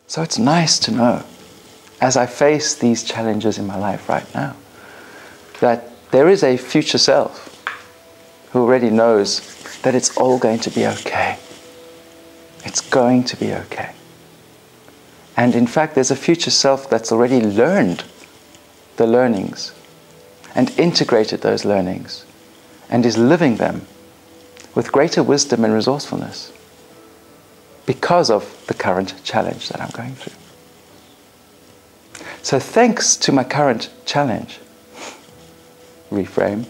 So it's nice to know, as I face these challenges in my life right now, that there is a future self who already knows that it's all going to be okay. It's going to be okay. And in fact, there's a future self that's already learned the learnings and integrated those learnings and is living them with greater wisdom and resourcefulness because of the current challenge that I'm going through. So thanks to my current challenge, reframe,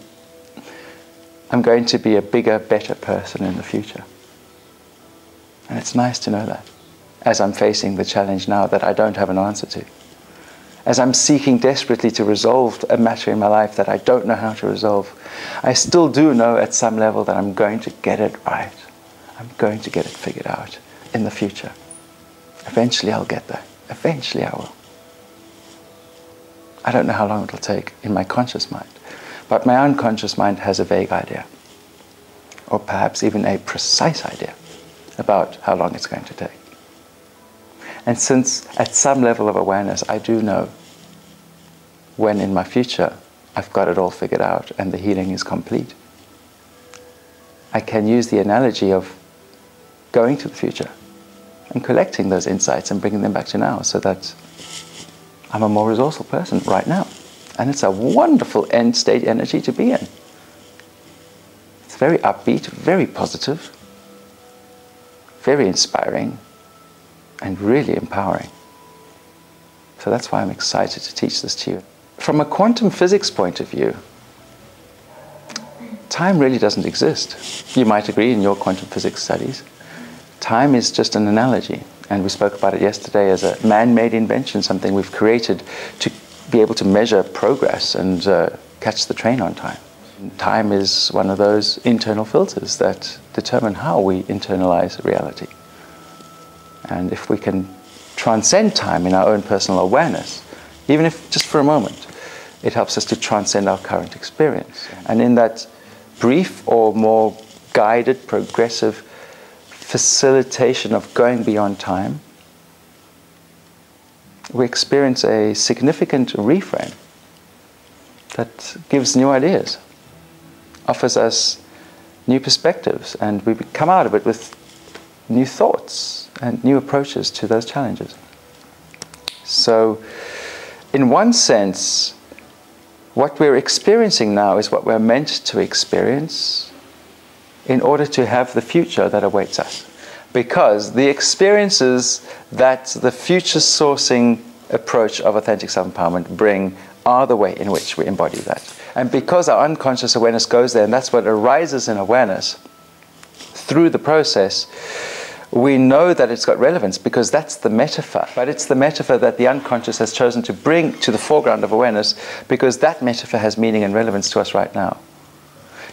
I'm going to be a bigger, better person in the future. And it's nice to know that, as I'm facing the challenge now that I don't have an answer to. As I'm seeking desperately to resolve a matter in my life that I don't know how to resolve, I still do know at some level that I'm going to get it right. I'm going to get it figured out in the future. Eventually I'll get there. Eventually I will. I don't know how long it'll take in my conscious mind, but my unconscious mind has a vague idea, or perhaps even a precise idea about how long it's going to take. And since at some level of awareness I do know when in my future I've got it all figured out and the healing is complete, I can use the analogy of going to the future and collecting those insights and bringing them back to now, so that I'm a more resourceful person right now. And it's a wonderful end state energy to be in. It's very upbeat, very positive, very inspiring, and really empowering. So that's why I'm excited to teach this to you. From a quantum physics point of view, time really doesn't exist. You might agree in your quantum physics studies. Time is just an analogy, and we spoke about it yesterday as a man-made invention, something we've created to be able to measure progress and catch the train on time. Time is one of those internal filters that determine how we internalize reality. And if we can transcend time in our own personal awareness, even if just for a moment, it helps us to transcend our current experience. And in that brief or more guided, progressive facilitation of going beyond time, we experience a significant reframe that gives new ideas, offers us new perspectives, and we come out of it with new thoughts and new approaches to those challenges. So, in one sense, what we're experiencing now is what we're meant to experience in order to have the future that awaits us. Because the experiences that the future sourcing approach of authentic self-empowerment bring are the way in which we embody that. And because our unconscious awareness goes there, and that's what arises in awareness through the process, we know that it's got relevance because that's the metaphor. But it's the metaphor that the unconscious has chosen to bring to the foreground of awareness, because that metaphor has meaning and relevance to us right now.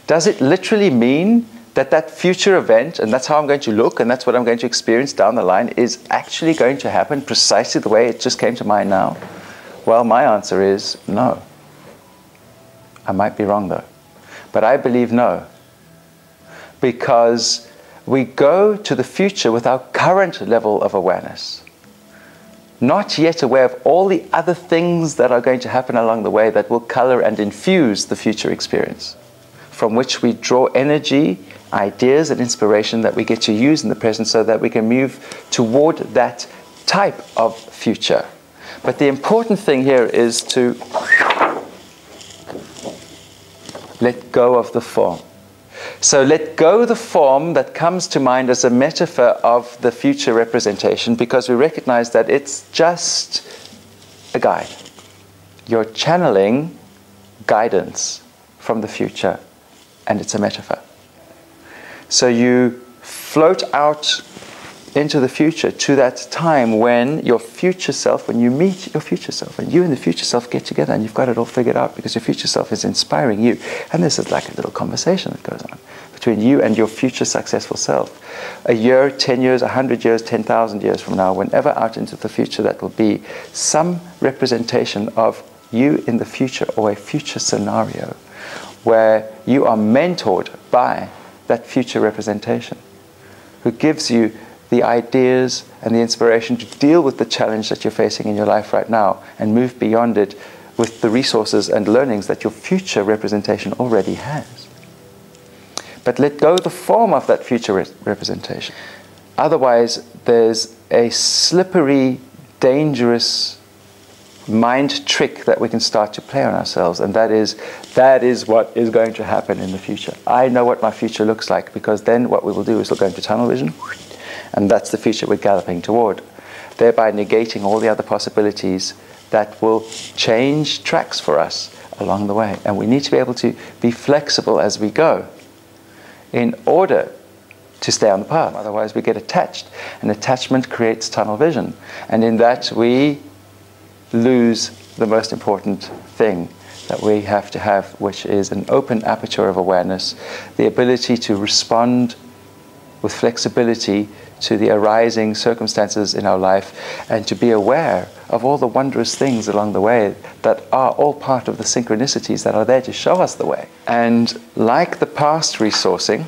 Does it literally mean that that future event, and that's how I'm going to look, and that's what I'm going to experience down the line, is actually going to happen precisely the way it just came to mind now? Well, my answer is no. I might be wrong though. But I believe no. Because we go to the future with our current level of awareness, not yet aware of all the other things that are going to happen along the way that will color and infuse the future experience, from which we draw energy, ideas, and inspiration that we get to use in the present so that we can move toward that type of future. But the important thing here is to let go of the form. So let go of the form that comes to mind as a metaphor of the future representation, because we recognize that it's just a guide. You're channeling guidance from the future, and it's a metaphor. So you float out into the future to that time when your future self, when you meet your future self, and you and the future self get together and you've got it all figured out because your future self is inspiring you. And this is like a little conversation that goes on between you and your future successful self. A year, 10 years, 100 years, 10,000 years from now, whenever out into the future that will be, some representation of you in the future, or a future scenario where you are mentored by that future representation, who gives you the ideas and the inspiration to deal with the challenge that you're facing in your life right now and move beyond it with the resources and learnings that your future representation already has. But let go of the form of that future representation. Otherwise, there's a slippery, dangerous mind trick that we can start to play on ourselves, and that is what is going to happen in the future. I know what my future looks like, because then what we will do is we'll go into tunnel vision, and that's the future we're galloping toward, thereby negating all the other possibilities that will change tracks for us along the way. And we need to be able to be flexible as we go in order to stay on the path. Otherwise we get attached, and attachment creates tunnel vision, and in that we lose the most important thing that we have to have, which is an open aperture of awareness, the ability to respond with flexibility to the arising circumstances in our life, and to be aware of all the wondrous things along the way that are all part of the synchronicities that are there to show us the way. And like the past resourcing,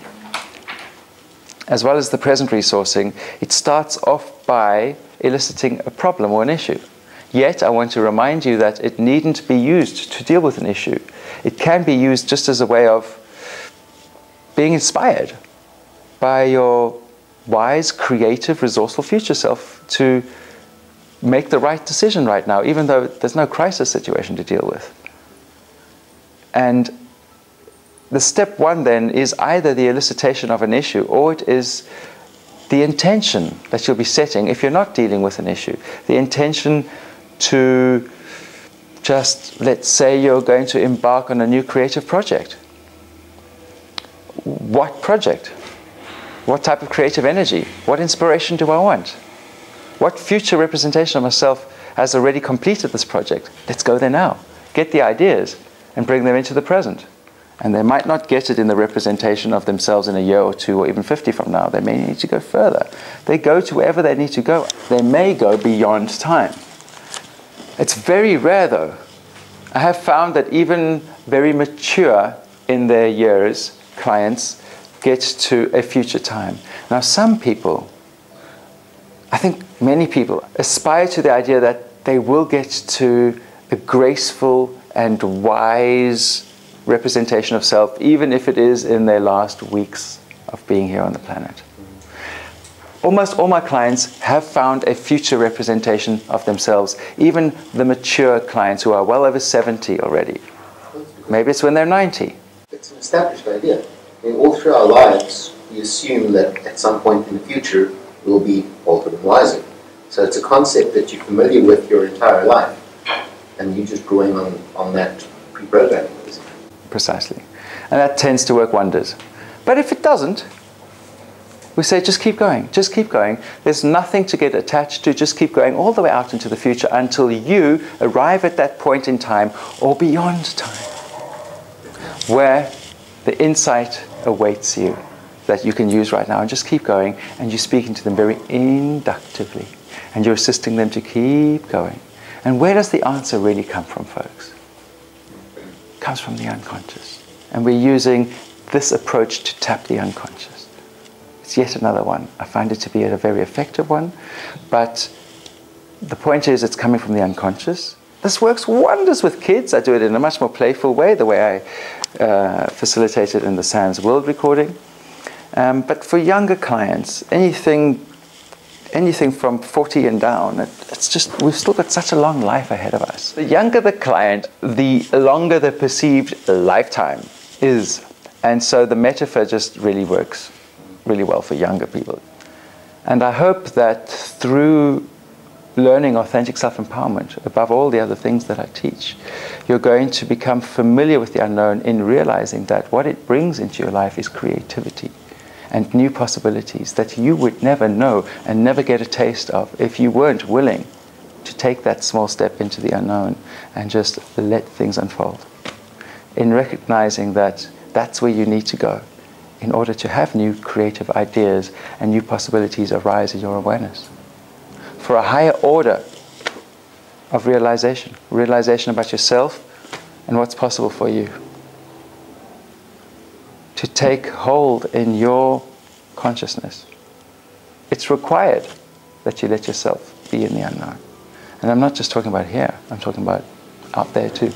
as well as the present resourcing, it starts off by eliciting a problem or an issue. Yet, I want to remind you that it needn't be used to deal with an issue. It can be used just as a way of being inspired by your wise, creative, resourceful future self to make the right decision right now, even though there's no crisis situation to deal with. And the step one then is either the elicitation of an issue, or it is the intention that you'll be setting if you're not dealing with an issue. The intention to just, let's say you're going to embark on a new creative project. What project? What type of creative energy? What inspiration do I want? What future representation of myself has already completed this project? Let's go there now. Get the ideas and bring them into the present. And they might not get it in the representation of themselves in a year or 2 or even 50 from now. They may need to go further. They go to wherever they need to go. They may go beyond time. It's very rare, though. I have found that even very mature in their years clients get to a future time. Now, some people, I think many people, aspire to the idea that they will get to a graceful and wise representation of self, even if it is in their last weeks of being here on the planet. Almost all my clients have found a future representation of themselves, even the mature clients who are well over 70 already. Maybe it's when they're 90. It's an established idea. I mean, all through our lives, we assume that at some point in the future, we'll be older and wiser. So it's a concept that you're familiar with your entire life, and you're just drawing on that pre-programming. Precisely. And that tends to work wonders. But if it doesn't, we say, just keep going, just keep going. There's nothing to get attached to. Just keep going all the way out into the future until you arrive at that point in time or beyond time where the insight awaits you that you can use right now. And just keep going, and you're speaking to them very inductively, and you're assisting them to keep going. And where does the answer really come from, folks? It comes from the unconscious. And we're using this approach to tap the unconscious. It's yet another one. I find it to be a very effective one, but the point is it's coming from the unconscious. This works wonders with kids. I do it in a much more playful way, the way I facilitate it in the Sans World recording. But for younger clients, anything from 40 and down, it's just, we've still got such a long life ahead of us. The younger the client, the longer the perceived lifetime is. And so the metaphor just really works really well for younger people. And I hope that through learning authentic self-empowerment, above all the other things that I teach, you're going to become familiar with the unknown in realizing that what it brings into your life is creativity and new possibilities that you would never know and never get a taste of if you weren't willing to take that small step into the unknown and just let things unfold. In recognizing that that's where you need to go in order to have new creative ideas and new possibilities arise in your awareness. For a higher order of realization about yourself and what's possible for you. To take hold in your consciousness. it's required that you let yourself be in the unknown. And I'm not just talking about here, I'm talking about out there too.